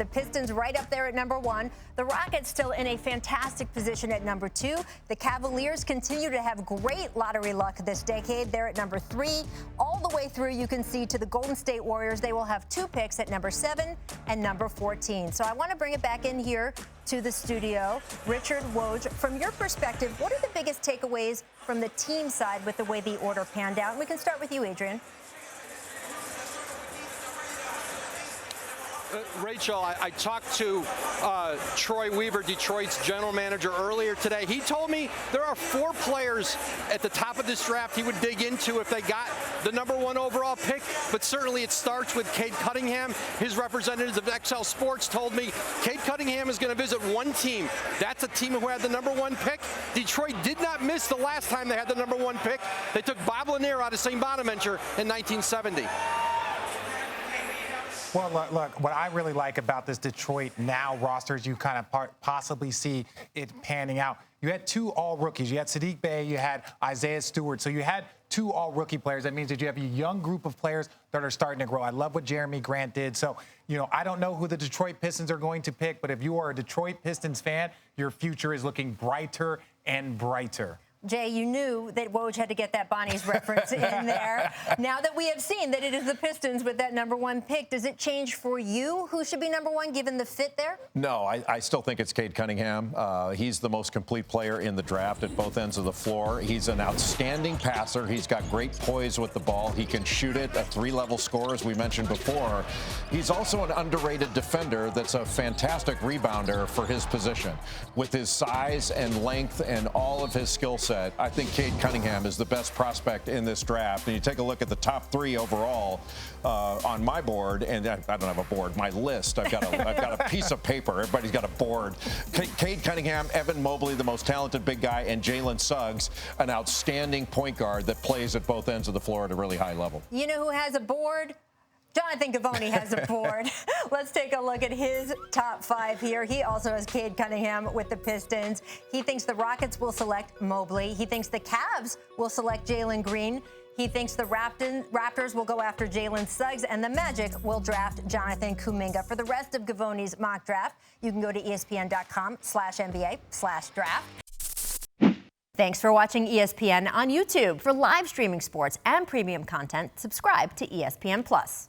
The Pistons right up there at number 1. The Rockets still in a fantastic position at number 2. The Cavaliers continue to have great lottery luck this decade. They're at number 3. All the way through, you can see to the Golden State Warriors, they will have 2 picks at number 7 and number 14. So I want to bring it back in here to the studio. Richard Woj, from your perspective, what are the biggest takeaways from the team side with the way the order panned out? And we can start with you, Adrian. Rachel, I talked to Troy Weaver, Detroit's general manager, earlier today. He told me there are 4 players at the top of this draft he would dig into if they got the number 1 overall pick, but certainly it starts with Cade Cunningham. His representatives of XL Sports told me Cade Cunningham is going to visit one team. That's a team who had the number 1 pick. Detroit did not miss the last time they had the number 1 pick. They took Bob Lanier out of St. Bonaventure in 1970. Well, look, what I really like about this Detroit Now roster is you kind of possibly see it panning out. You had 2 all-rookies. You had Sadiq Bey, you had Isaiah Stewart. So you had 2 all-rookie players. That means that you have a young group of players that are starting to grow. I love what Jeremy Grant did. So, I don't know who the Detroit Pistons are going to pick, but if you are a Detroit Pistons fan, your future is looking brighter and brighter. Jay, you knew that Woj had to get that Bonnie's reference in there. Now that we have seen that it is the Pistons with that number 1 pick, does it change for you who should be number 1 given the fit there? No, I still think it's Cade Cunningham. He's the most complete player in the draft at both ends of the floor. He's an outstanding passer. He's got great poise with the ball. He can shoot it, a 3-level scorer, as we mentioned before. He's also an underrated defender that's a fantastic rebounder for his position. With his size and length and all of his skill set, I think Cade Cunningham is the best prospect in this draft. And you take a look at the top 3 overall on my board, and I don't have a board, my list. I've got a piece of paper. Everybody's got a board. Cade Cunningham, Evan Mobley, the most talented big guy, and Jalen Suggs, an outstanding point guard that plays at both ends of the floor at a really high level. You know who has a board? Jonathan Givony has a board. Let's take a look at his top 5 here. He also has Cade Cunningham with the Pistons. He thinks the Rockets will select Mobley. He thinks the Cavs will select Jalen Green. He thinks the Raptors will go after Jalen Suggs, and the Magic will draft Jonathan Kuminga. For the rest of Givony's mock draft, you can go to ESPN.com/NBA/draft. Thanks for watching ESPN on YouTube. For live streaming sports and premium content, subscribe to ESPN+.